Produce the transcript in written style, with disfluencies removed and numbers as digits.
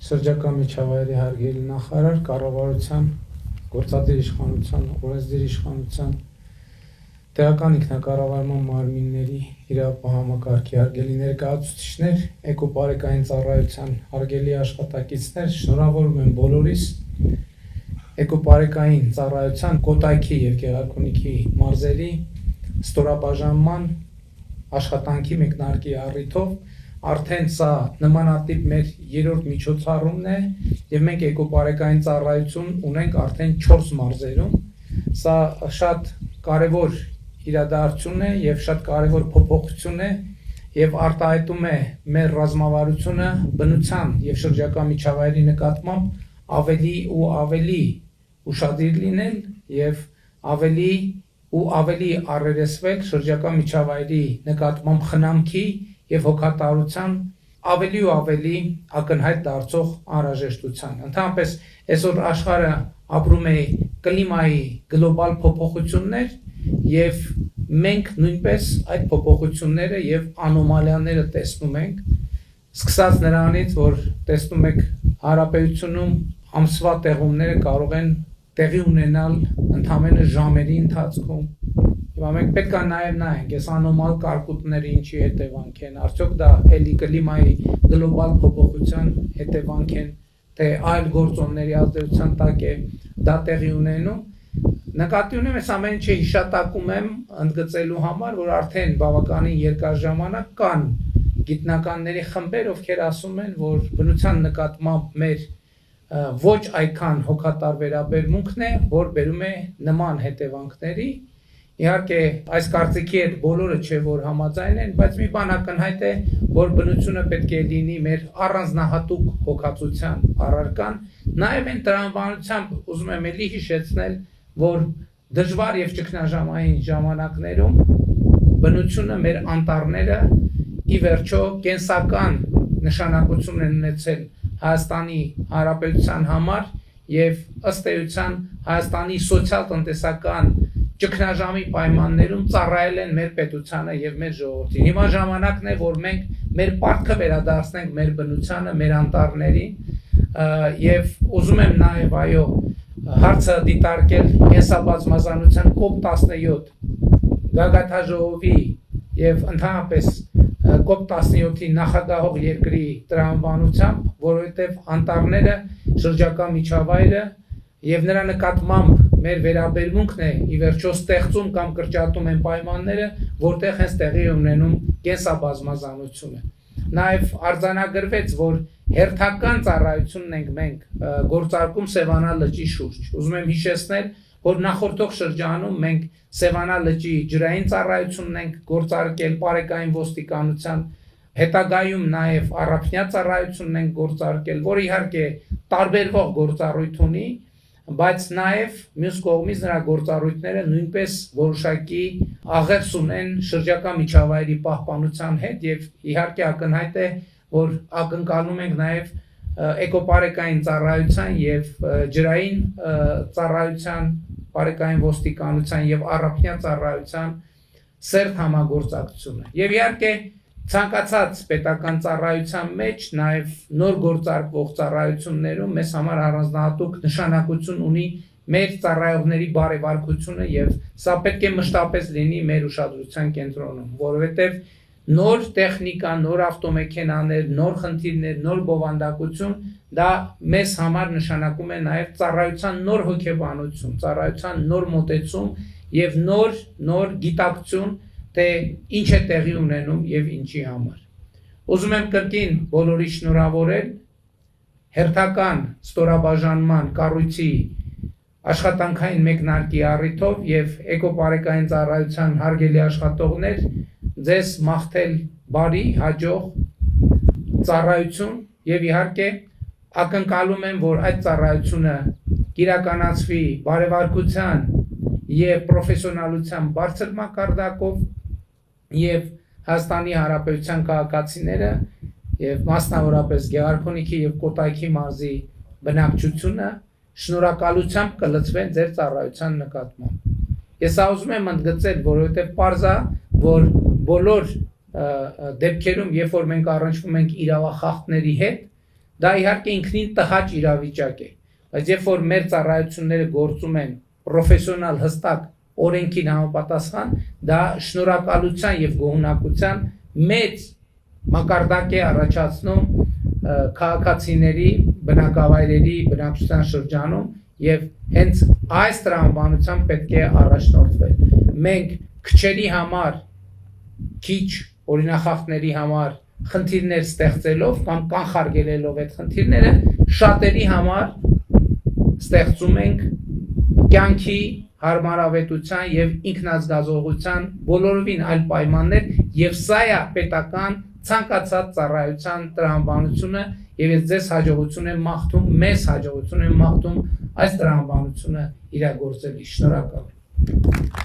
Շրջակա միջավայրի հարգելի նախարար, կառավարության, գործադիր իշխանության, օրենսդիր իշխանության, տեղական ինքնակառավարման մարմինների իրավապահ համակարգի հարգելի ներկայացուցիչներ, էկոպարեկային ծառայության հարգելի աշխատակիցներ, շնորհավորում եմ բոլորիս էկոպարեկային ծառայության Կոտայքի և Գեղարքունիքի մարզերի ստորաբաժանման աշխատանքի մեկնարկի առիթով արդեն սա նմանատիպ մեր երրորդ միջոցառումն է և մենք էկոպարեկային ծառայություն ունենք արդեն 4 մարզերում։ Սա շատ կարևոր իրադարձություն է և շատ կարևոր փոփոխություն է և արտահայտում է մեր ռազմավարությունը բնության և շրջակա միջավայրի նկատմամբ ավելի ու ավելի ուշադիր լինել և ավելի ու ավելի առերեսվել շրջակա միջավայրի նկատմամբ խնամքի և հոգատարության ավելի ու ավելի ակնհայտ դարձող անհրաժեշտության։ Ընդհանրապես այսօր աշխարհը ապրում է կլիմայի գլոբալ փոփոխություններ և մենք նույնպես այդ փոփոխությունները և անոմալիաները տեսնում ենք, սկսած նրանից, որ տեսնում եք հանրապետությունում ամսվա տեղումները կարող են տեղի ունենալ ընդամենը ժամերի ընթացքում։ Մենք պետք է նաև նայենք, այս անոմալ կարկուտները ինչի հետևանք են, արդյոք դա էլի կլիմայի գլոբալ փոփոխության հետևանք են, թե այլ գործոնների ազդեցության տակ է դա տեղի ունենում։ Նկատի ունեմ այս ամեն ինչը հիշատակում եմ ընդգծելու համար, որ արդեն բավականին երկար ժամանակ կան գիտնականների խմբեր, ովքեր ասում են, որ բնության նկատմամբ մեր ոչ այդքան հոգատար վերաբերմունքն է, որ բերում է նման հետևանքների։ Իհարկե, այս կարծիքի հետ բոլորը չէ, որ համաձայն են, բայց մի բան ակնհայտ է, որ բնությունը պետք է լինի մեր առանձնահատուկ հոգացության առարկան։ Նաև այն տրամաբանությամբ ուզում եմ էլի հիշեցնել, որ դժվար և ճգնաժամային ժամանակներում բնությունը, մեր անտառները ի վերջո կենսական նշանակություն են ունեցել Հայաստանի Հանրապետության համար և ըստ էության Հայաստանի սոցիալ-տնտեսական ճգնաժամի պայմաններում ծառայել են մեր պետությանը և մեր ժողովրդին։ Հիմա ժամանակն է, որ մենք մեր պարտքը վերադարձնենք մեր բնությանը, մեր անտառներին և ուզում եմ նաև հարցը դիտարկել կենսաբազմազանության COP17 գագաթնաժողովի և ընդհանրապես COP17-ի նախագահող երկրի տրամաբանությամբ, որովհետև անտառները, շրջակա միջավայրը և նրա նկատմամբ մեր վերաբերմունքն է ի վերջո ստեղծում կամ կրճատում են պայմանները, որտեղ հենց տեղի ունենում կենսաբազմազանությունը։ Նաև արձանագրվեց, որ հերթական ծառայությունն ենք մենք գործարկում Սևանա լճի շուրջ։ Ուզում եմ հիշեցնել, որ նախորդող շրջանում մենք Սևանա լճի ջրային ծառայությունն ենք գործարկել պարեկային ոստիկանության, հետագայում նաև առափնյա ծառայությունն ենք գործարկել, որ իհարկե տարբերվող գործառույթ ունի, բայց նաև մյուս կողմից նրա գործառույթները նույնպես որոշակի աղերս ունեն շրջակա միջավայրի պահպանության հետ և իհարկե ակնհայտ է, որ ակնկալում ենք նաև էկոպարեկային ծառայության և ջրային ծառայության, պարեկային ոստիկանության և առափնյա ծառայության սերտ համագործակցությունը։ Եվ իհարկե ցանկացած պետական ծառայության մեջ նաև նոր գործարկվող ծառայություններում մեզ համար առանձնահատուկ նշանակություն ունի մեր ծառայողների բարևարկությունը և սա պետք է մշտապես լինի մեր ուշադրության կենտրոնում, որովհետև նոր տեխնիկա, նոր ավտոմեքենաներ, նոր խնդիրներ, նոր բովանդակություն դա մեզ համար նշանակում է նաև ծառայության նոր հոգեբանություն, ծառայության նոր մոտեցում և նոր գիտակցություն, թե ինչ է տեղի ունենում և ինչի համար։ Ուզում եմ կրկին բոլորի շնորհավորել հերթական ստորաբաժանման կառույցի աշխատանքային մեկնարկի առիթով և էկոպարեկային ծառայության հարգելի աշխատողներ, ձեզ մաղթել բարի, հաջող ծառայություն և իհարկե ակնկալում եմ, որ այդ ծառայությունը կիրականացվի բարևարկության և պրոֆեսիոնալության բարձր մակարդակով և Հայաստանի Հանրապետության քաղաքացիները և մասնավորապես Գեղարքունիքի և Կոտայքի մարզի բնակչությունը շնորհակալությամբ կլծվեն ձեր ծառայության նկատմամբ։ Ես սա ուզում եմ ընդգծել, որովհետև պարզ է, որ բոլոր դեպքերում, երբ որ մենք առնչվում ենք իրավախախտների հետ, Դա իհարկե ինքնին տհաճ իրավիճակ է, բայց երբ որ մեր ծառայությունները գործում են պրոֆեսիոնալ հստակ օրենքին համապատասխան, դա շնորհակալության եւ գոհունակության մեծ մակարդակ է առաջացնում քաղաքացիների, բնակավայրերի, բնակչության շրջանում եւ հենց այս տրամաբանությամբ պետք է առաջնորդվել։ Մենք քչերի համար քիչ օրինախախտների համար խնդիրներ ստեղծելով կամ կանխարգելելով այդ խնդիրները շատերի համար ստեղծում ենք կյանքի հարմարավետության եւ ինքնազգացողության բոլորովին այլ պայմաններ եւ սա է պետական ցանկացած ծառայության տրամաբանությունը եւ ես ձեզ հաջողություն եմ մաղթում, մեզ հաջողություն եմ մաղթում այս տրամաբանությունը իրագործելի։ Շնորհակալ եմ։